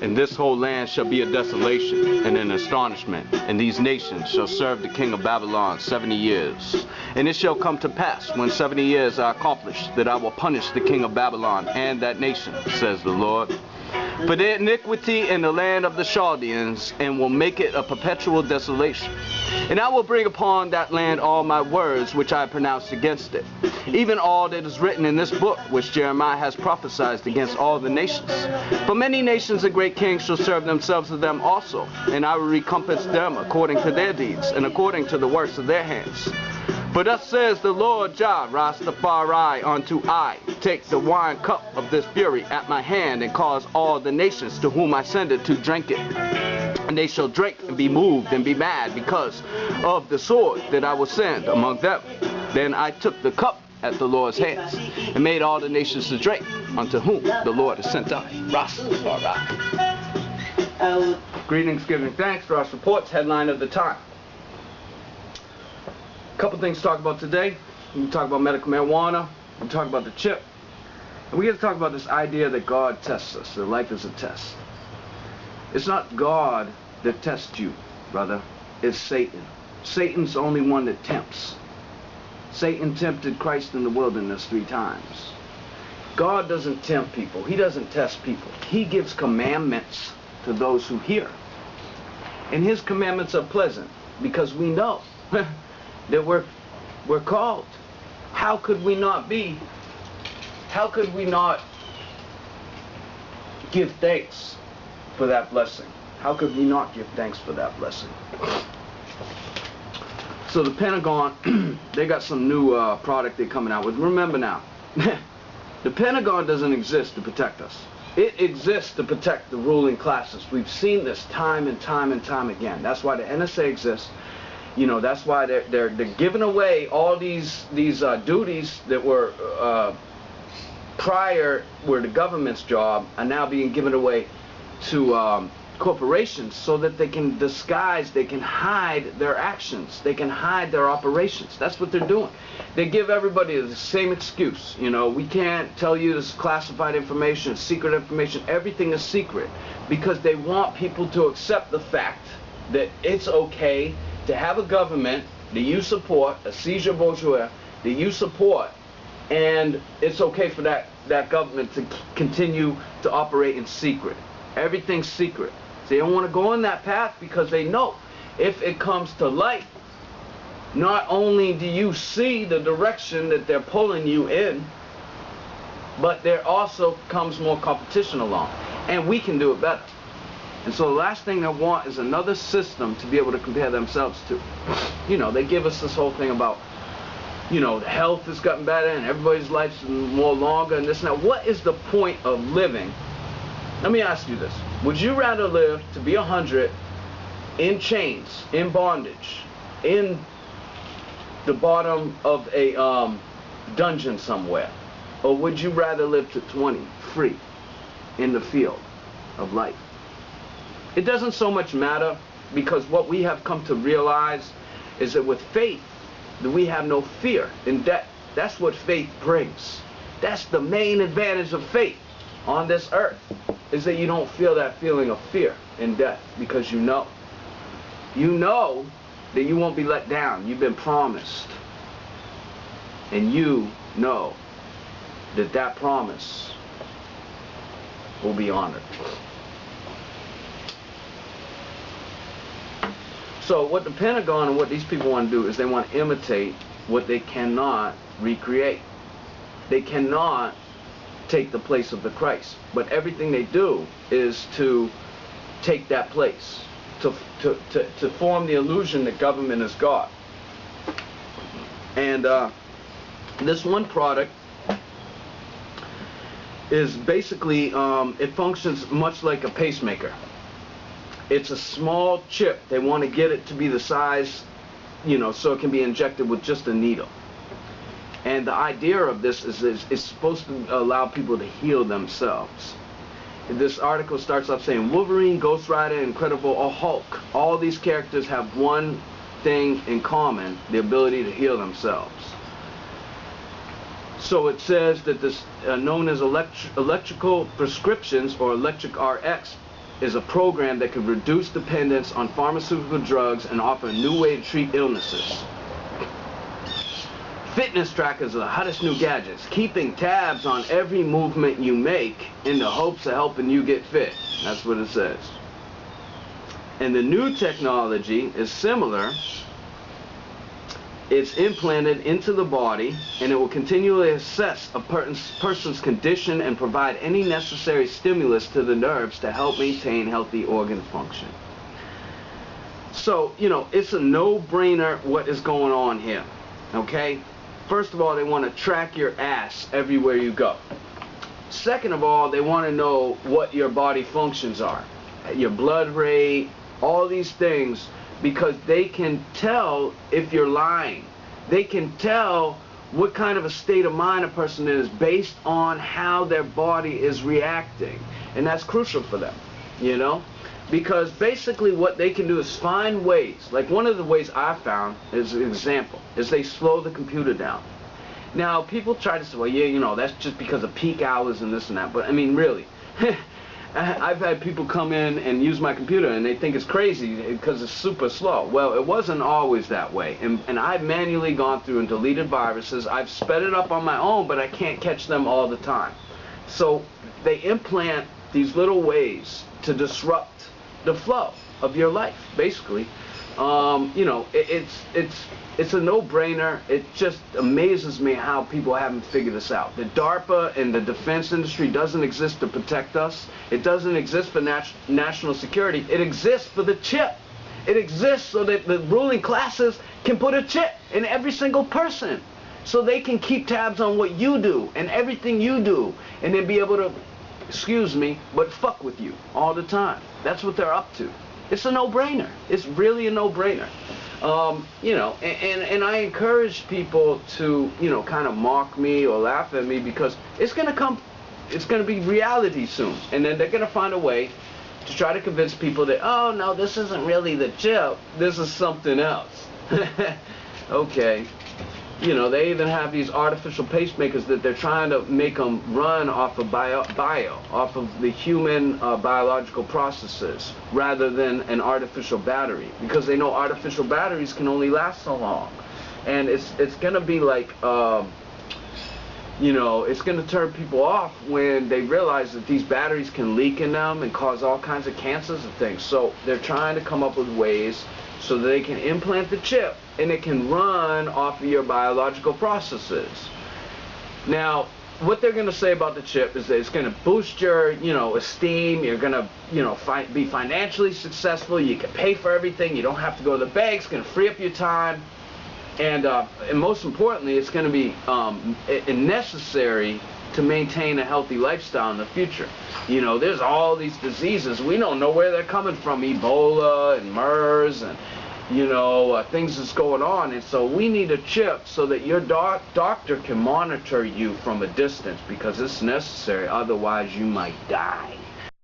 And this whole land shall be a desolation and an astonishment, and these nations shall serve the king of Babylon 70 years. And it shall come to pass, when 70 years are accomplished, that I will punish the king of Babylon and that nation, says the Lord, for their iniquity in the land of the Chaldeans, and will make it a perpetual desolation. And I will bring upon that land all my words which I pronounced against it, even all that is written in this book which Jeremiah has prophesied against all the nations. For many nations and great kings shall serve themselves to them also, and I will recompense them according to their deeds and according to the works of their hands. For thus says the Lord Jah Rastafari unto I, take the wine cup of this fury at my hand, and cause all the nations to whom I send it to drink it. And they shall drink and be moved and be mad because of the sword that I will send among them. Then I took the cup at the Lord's hands, and made all the nations to drink, unto whom the Lord has sent I, Rastafari. Greetings, giving thanks. Ross Reports, headline of the time. Couple things to talk about today. We can talk about medical marijuana. We can talk about the chip. And we get to talk about this idea that God tests us, that life is a test. It's not God that tests you, brother. It's Satan. Satan's the only one that tempts. Satan tempted Christ in the wilderness 3 times. God doesn't tempt people. He doesn't test people. He gives commandments to those who hear. And his commandments are pleasant because we know that we're called. How could we not be? How could we not give thanks for that blessing? How could we not give thanks for that blessing? So the Pentagon, they got some new product they're coming out with. Remember now, the Pentagon doesn't exist to protect us. It exists to protect the ruling classes. We've seen this time and time and time again. That's why the NSA exists. You know, that's why they're giving away all these duties that were prior were the government's job, are now being given away to corporations so that they can disguise, they can hide their actions, they can hide their operations. That's what they're doing. They give everybody the same excuse. You know, we can't tell you this classified information, secret information. Everything is secret because they want people to accept the fact that it's okay to have a government that you support, a seizure bourgeois that you support, and it's okay for that government to continue to operate in secret. Everything's secret. They don't want to go on that path because they know if it comes to light, not only do you see the direction that they're pulling you in, but there also comes more competition along, and we can do it better. And so the last thing they want is another system to be able to compare themselves to. You know, they give us this whole thing about, you know, the health has gotten better and everybody's life's more longer and this and that. What is the point of living? Let me ask you this. Would you rather live to be 100 in chains, in bondage, in the bottom of a dungeon somewhere? Or would you rather live to 20, free, in the field of life? It doesn't so much matter, because what we have come to realize is that with faith, that we have no fear in death. That's what faith brings. That's the main advantage of faith on this earth, is that you don't feel that feeling of fear in death, because you know that you won't be let down. You've been promised, and you know that that promise will be honored. So what the Pentagon and what these people want to do is they want to imitate what they cannot recreate. They cannot take the place of the Christ, but everything they do is to take that place, to form the illusion that government is God. And this one product is basically, it functions much like a pacemaker. It's a small chip. They want to get it to be the size, you know, so it can be injected with just a needle. And the idea of this is it's supposed to allow people to heal themselves. This article starts off saying Wolverine, Ghost Rider, Incredible, or Hulk. All these characters have one thing in common: the ability to heal themselves. So it says that this known as electrical prescriptions, or electric RX, is a program that could reduce dependence on pharmaceutical drugs and offer a new way to treat illnesses. Fitness trackers are the hottest new gadgets, keeping tabs on every movement you make in the hopes of helping you get fit. That's what it says. And the new technology is similar. It's implanted into the body, and it will continually assess a person's condition and provide any necessary stimulus to the nerves to help maintain healthy organ function. So, you know, it's a no-brainer what is going on here, okay? First of all, they want to track your ass everywhere you go. Second of all, they want to know what your body functions are, your blood rate, all these things, because they can tell if you're lying. They can tell what kind of a state of mind a person is based on how their body is reacting. And that's crucial for them, you know? Because basically what they can do is find ways, like one of the ways I found, as an example, is they slow the computer down. Now, people try to say, well, yeah, you know, that's just because of peak hours and this and that. But, I mean, really, I've had people come in and use my computer and they think it's crazy because it's super slow. Well, it wasn't always that way. And I've manually gone through and deleted viruses. I've sped it up on my own, but I can't catch them all the time. So they implant these little ways to disrupt the flow of your life, basically. You know, it's a no-brainer. It just amazes me how people haven't figured this out. The DARPA and the defense industry doesn't exist to protect us. It doesn't exist for national security. It exists for the chip. It exists so that the ruling classes can put a chip in every single person, so they can keep tabs on what you do and everything you do, and then be able to, excuse me, but fuck with you all the time. That's what they're up to. It's a no-brainer. It's really a no-brainer. You know, and I encourage people to, you know, kind of mock me or laugh at me, because it's going to come, it's going to be reality soon. And then they're going to find a way to try to convince people that, oh, no, this isn't really the chip. This is something else. Okay. You know, they even have these artificial pacemakers that they're trying to make them run off of off of the human biological processes, rather than an artificial battery, because they know artificial batteries can only last so long. And it's going to be like, you know, it's going to turn people off when they realize that these batteries can leak in them and cause all kinds of cancers and things. So they're trying to come up with ways so that they can implant the chip and it can run off of your biological processes. Now, what they're going to say about the chip is that it's going to boost your, you know, esteem. You're going to, you know, be financially successful. You can pay for everything. You don't have to go to the bank. It's going to free up your time. And most importantly, it's going to be necessary to maintain a healthy lifestyle in the future. You know, there's all these diseases. We don't know where they're coming from. Ebola and MERS and, you know, things that's going on. And so we need a chip so that your doctor can monitor you from a distance, because it's necessary. Otherwise, you might die.